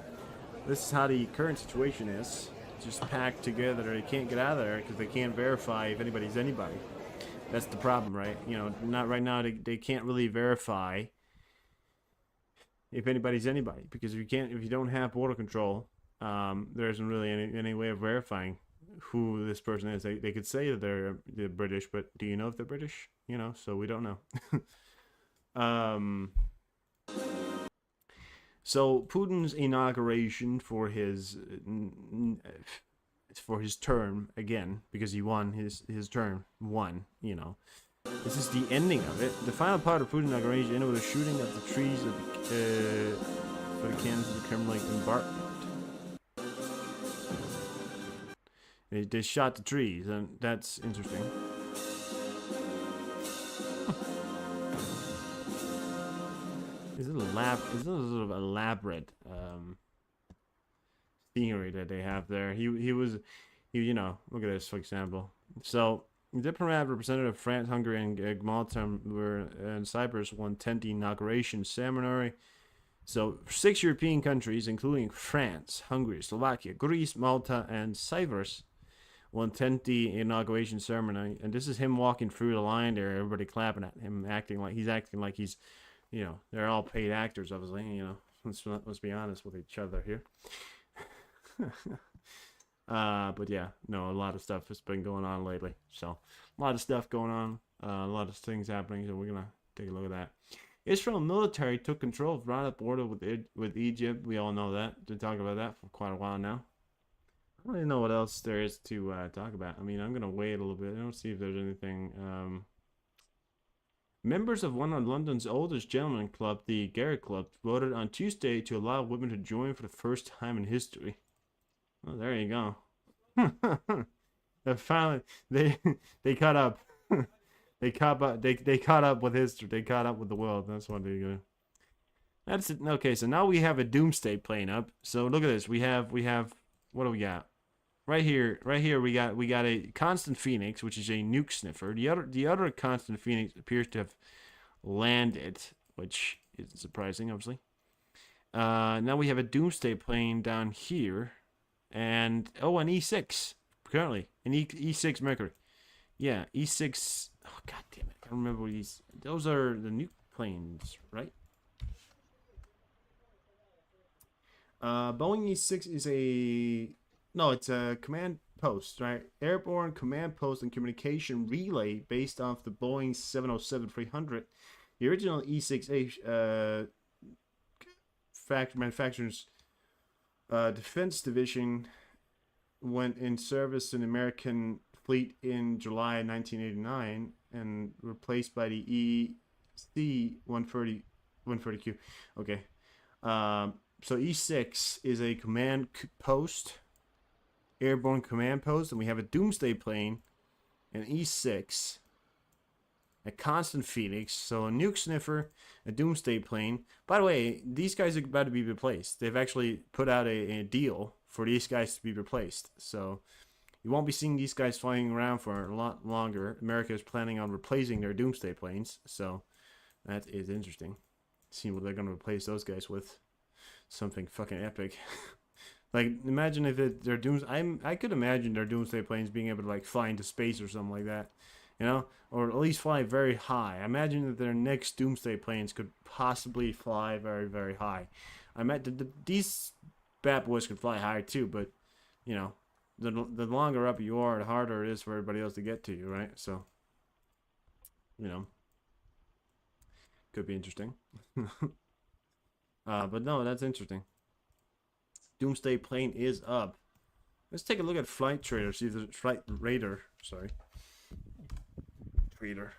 This is how the current situation is. Just packed together. They can't get out of there because they can't verify if anybody's anybody. That's the problem, right? You know, not right now. They can't really verify if anybody's anybody, because if you don't have border control, there isn't really any way of verifying who this person is. They could say that they're British, but do you know if they're British? You know, so we don't know. So Putin's inauguration for his term again, because he won his term, you know. This is the ending of it. The final part of Putin's inauguration ended with a shooting of the trees for the cannons of the Kremlin embarkment. They shot the trees, and that's interesting. Is it a sort of elaborate scenery that they have there? He you know, look at this, for example. So diplomat representative France, Hungary, and Malta were in Cyprus won 10th inauguration ceremony. So 6 European countries, including France, Hungary, Slovakia, Greece, Malta, and Cyprus, won 10th inauguration ceremony. And this is him walking through the line there, everybody clapping at him, acting like he's, you know, they're all paid actors, obviously. You know, let's be honest with each other here. But yeah, no, a lot of stuff has been going on lately. So a lot of stuff going on, a lot of things happening. So we're gonna take a look at that. Israel military took control of the border with Egypt. We all know that. Been talking about that for quite a while now. I don't really know what else there is to talk about. I mean, I'm gonna wait a little bit. I don't see if there's anything. Members of one of London's oldest gentlemen club, the Garrick Club, voted on Tuesday to allow women to join for the first time in history. Oh, there you go. Finally, they caught up. They caught up with history. They caught up with the world. That's what they do. That's it. Okay, so now we have a doomsday plane up. So look at this. We have what do we got? Right here we got a constant phoenix, which is a nuke sniffer. The other constant phoenix appears to have landed, which is surprising, obviously. Now we have a doomsday plane down here, and an E6 currently, an E6 Mercury. Yeah, E6. Oh, god damn it! I can't remember these. Those are the nuke planes, right? Boeing E6 is it's a command post, right? Airborne command post and communication relay based off the Boeing 707-300. The original E6A manufacturer's defense division went in service in the American fleet in July 1989 and replaced by the EC-130Q. Okay. So E6 is a command post, airborne command post, and we have a doomsday plane, an E6, a constant phoenix, so a nuke sniffer, a doomsday plane. By the way, these guys are about to be replaced. They've actually put out a deal for these guys to be replaced. So you won't be seeing these guys flying around for a lot longer. America is planning on replacing their doomsday planes, so that is interesting. See what they're going to replace those guys with. Something fucking epic. Like, imagine if they're I could imagine their doomsday planes being able to like fly into space or something like that, you know, or at least fly very high. I imagine that their next doomsday planes could possibly fly very, very high. These bad boys could fly higher too, but you know, the longer up you are, the harder it is for everybody else to get to you, right? So, you know, could be interesting. But no, that's interesting. Doomsday plane is up. Let's take a look at Flight Trader. See if there's Flight Radar. Sorry. Trader.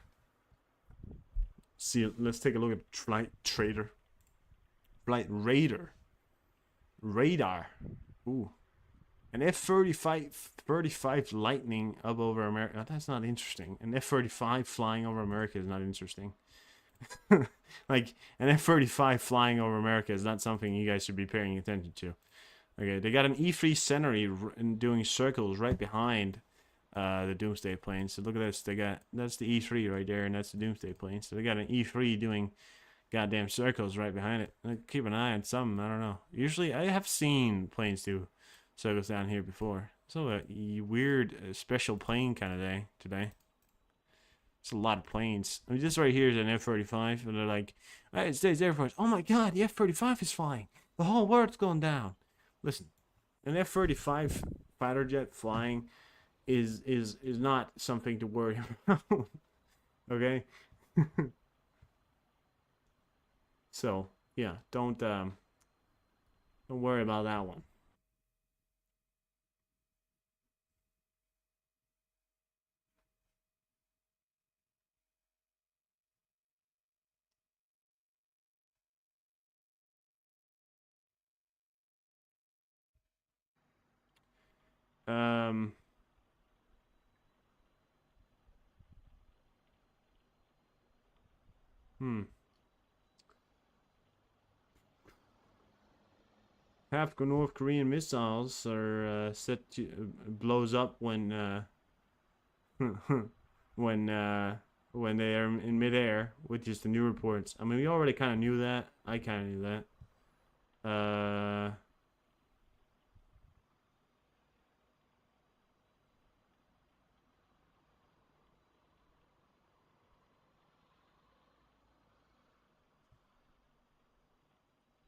See, let's take a look at Flight Trader. Flight Radar. Radar. Ooh. An F-35 Lightning up over America. Oh, that's not interesting. An F-35 flying over America is not interesting. Like, an F-35 flying over America is not something you guys should be paying attention to. Okay, they got an E3 Century doing circles right behind the Doomsday plane. So look at this. That's the E3 right there, and that's the Doomsday plane. So they got an E3 doing goddamn circles right behind it. Keep an eye on some. I don't know. Usually, I have seen planes do circles down here before. So a weird special plane kind of day today. It's a lot of planes. I mean, this right here is an F-35, and they're like, United States Air Force. Oh my God, the F-35 is flying. The whole world's going down. Listen, an F-35 fighter jet flying is not something to worry about. Okay. So yeah, don't worry about that one. Um. Hmm. Half North Korean missiles are set to blows up when when when they are in midair, which is the new reports. I mean, we already kind of knew that. I kind of knew that.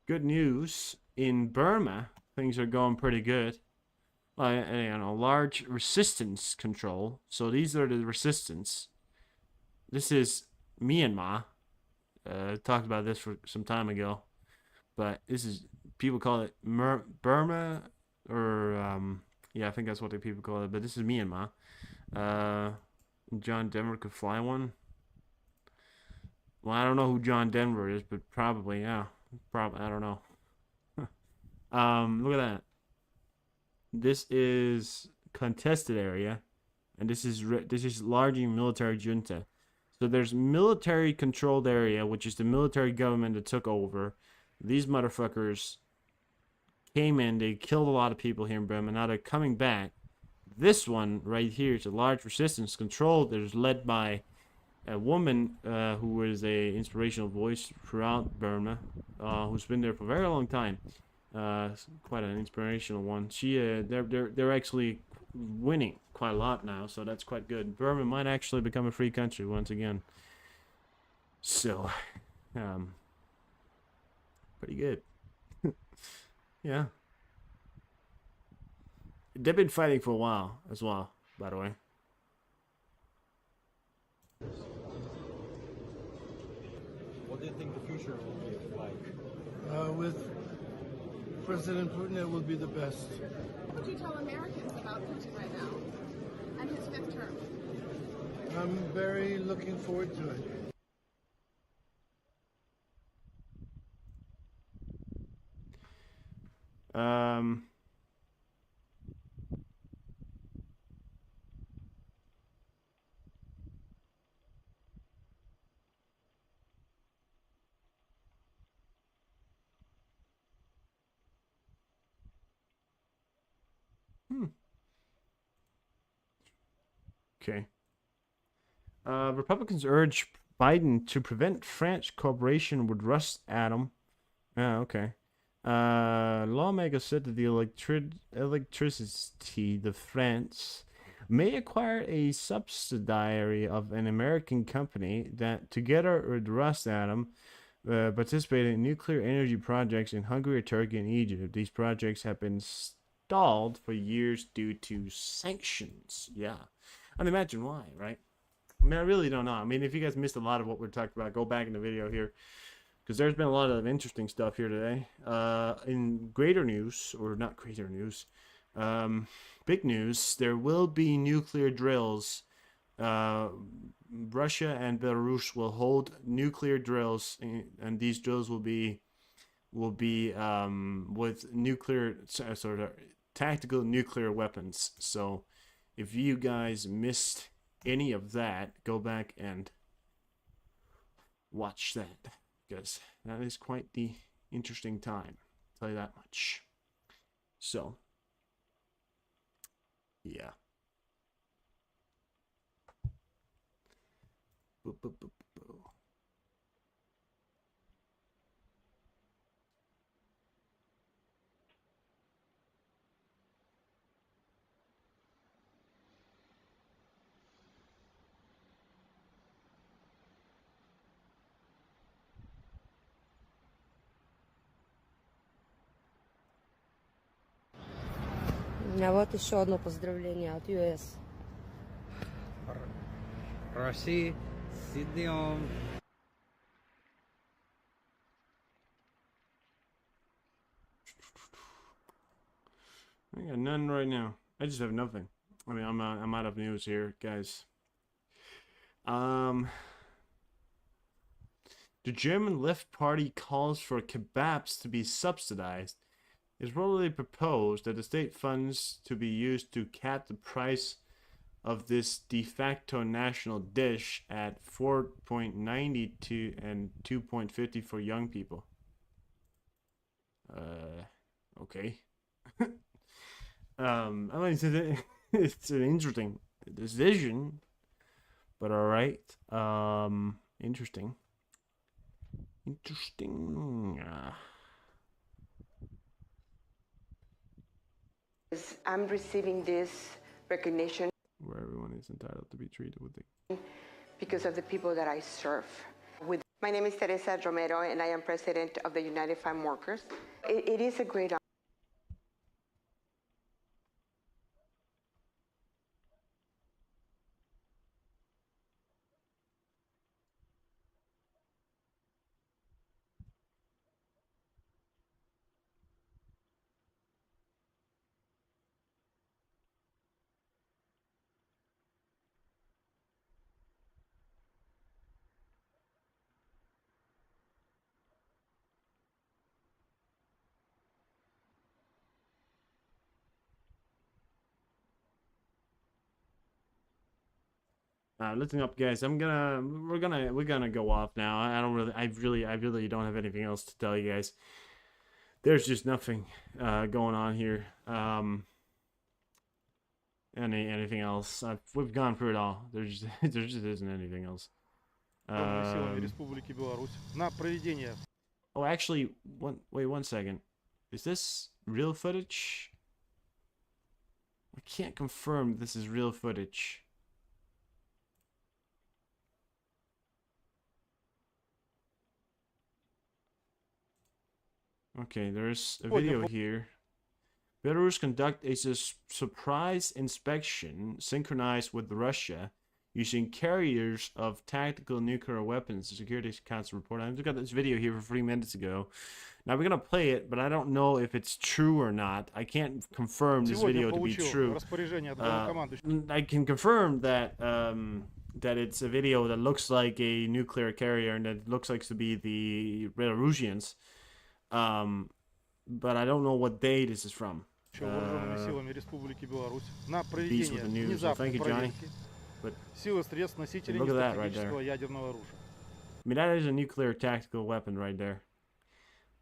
Good news in Burma, things are going pretty good. Large resistance control. So these are the resistance. This is Myanmar. Talked about this for some time ago, but this is, people call it Burma, or yeah, I think that's what the people call it. But this is Myanmar. John Denver could fly one. Well, I don't know who John Denver is, but probably, yeah, probably, I don't know. Look at that. This is contested area, and this is largely military junta. So there's military controlled area, which is the military government that took over. These motherfuckers came in, they killed a lot of people here in Burma. Now they're coming back. This one right here is a large resistance control that is led by a woman who was a inspirational voice throughout Burma, who's been there for a very long time. Quite an inspirational one. They're actually winning quite a lot now, so that's quite good. Burma might actually become a free country once again. So, pretty good. Yeah. They've been fighting for a while as well, by the way. What do you think the future will be like? With President Putin, it will be the best. What would you tell Americans about Putin right now and his fifth term? I'm very looking forward to it. Okay. Republicans urge Biden to prevent French cooperation with Rosatom. Okay. Lawmakers said that the electricity, the France, may acquire a subsidiary of an American company that, together with Rosatom, participated in nuclear energy projects in Hungary, Turkey, and Egypt. These projects have been stalled for years due to sanctions. Yeah. I'd imagine why, right? I mean, I really don't know. I mean, if you guys missed a lot of what we're talking about, go back in the video here, because there's been a lot of interesting stuff here today. In greater news, or not greater news, big news, there will be nuclear drills. Russia and Belarus will hold nuclear drills, and these drills will be with nuclear, sort of tactical nuclear weapons. So if you guys missed any of that, go back and watch that, because that is quite the interesting time, I'll tell you that much. So yeah. меня вот еще одно поздравление от US. России, Сиднеом. I got none right now. I just have nothing. I mean, I'm out of news here, guys. The German Left Party calls for kebabs to be subsidized. It's reportedly proposed that the state funds to be used to cap the price of this de facto national dish at 4.92 and 2.50 for young people. Okay. I mean, it's an interesting decision, but all right. Interesting. I'm receiving this recognition Where everyone is entitled to be treated with because of the people that I serve. My name is Teresa Romero, and I am president of the United Farm Workers. It is a great honor. Listen up, guys. We're gonna go off now. I really don't have anything else to tell you guys. There's just nothing going on here. Anything else? We've gone through it all. There just isn't anything else. Oh, actually, wait 1 second. Is this real footage? I can't confirm this is real footage. Okay, there's a video here. Belarus conduct a surprise inspection synchronized with Russia using carriers of tactical nuclear weapons. The Security Council report. I just got this video here for 3 minutes ago. Now we're gonna play it, but I don't know if it's true or not. I can't confirm this video to be true. I can confirm that that it's a video that looks like a nuclear carrier and that looks like to be the Belarusians. But I don't know what day this is from. Beats with the news. So thank you, Johnny. But look at that right there. I mean, that is a nuclear tactical weapon right there.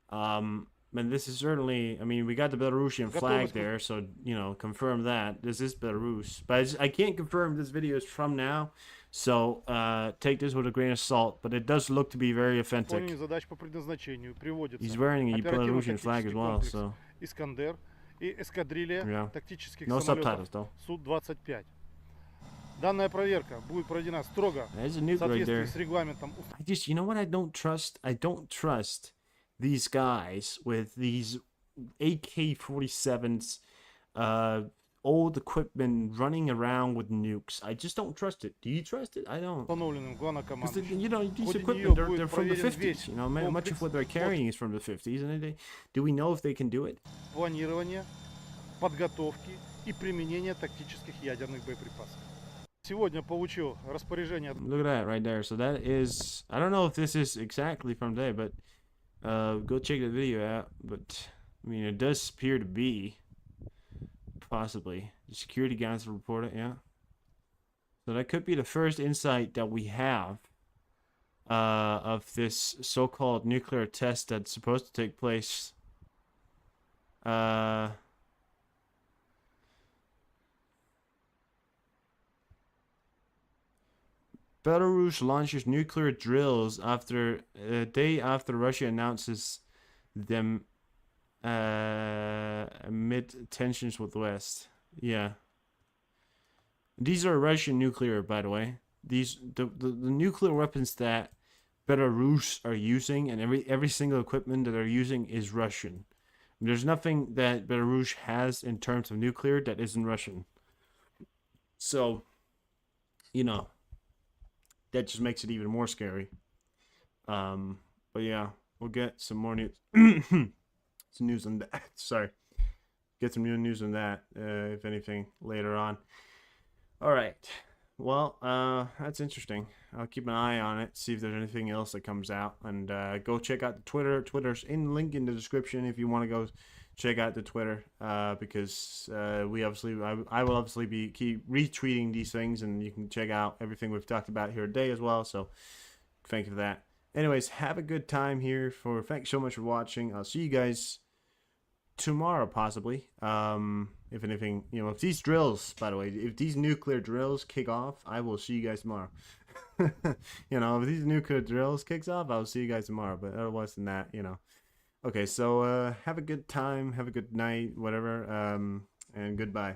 And this is certainly, I mean, we got the Belarusian flag there, so, you know, confirm that. This is Belarus. But I can't confirm this video is from now, so take this with a grain of salt, but it does look to be very authentic. He's wearing a Belarusian flag as well, so... Yeah. No subtitles, though. Данная проверка будет проведена строго в соответствии с регламентом. You know what I don't trust? I don't trust these guys with these AK-47s, old equipment running around with nukes. I just don't trust it. Do you trust it? I don't. Because, you know, these equipment, they're from the 50s. You know, much of what they're carrying is from the 50s. And do we know if they can do it? Планирование, подготовки и применение тактических ядерных боеприпасов. Сегодня получил распоряжение. Look at that right there. So that is, I don't know if this is exactly from today, but go check the video out. But I mean, it does appear to be possibly. The Security Council reported, yeah. So that could be the first insight that we have of this so-called nuclear test that's supposed to take place. Belarus launches nuclear drills after a day after Russia announces them amid tensions with the West. Yeah. These are Russian nuclear, by the way. The nuclear weapons that Belarus are using and every single equipment that they're using is Russian. There's nothing that Belarus has in terms of nuclear that isn't Russian. So, you know, that just makes it even more scary. But yeah, we'll get some more news. Some news on that. Sorry. Get some new news on that, if anything, later on. All right. Well, that's interesting. I'll keep an eye on it, see if there's anything else that comes out, and go check out the Twitter. Twitter's link in the description if you want to go check out the Twitter, because I will obviously keep retweeting these things, and you can check out everything we've talked about here today as well. So thank you for that. Anyways, have a good time here. Thanks so much for watching. I'll see you guys tomorrow, possibly. If anything, if these drills, by the way, if these nuclear drills kick off, I will see you guys tomorrow. If these nuclear drills kicks off, I'll see you guys tomorrow. But otherwise than that, Okay, so have a good time, have a good night, whatever, and goodbye.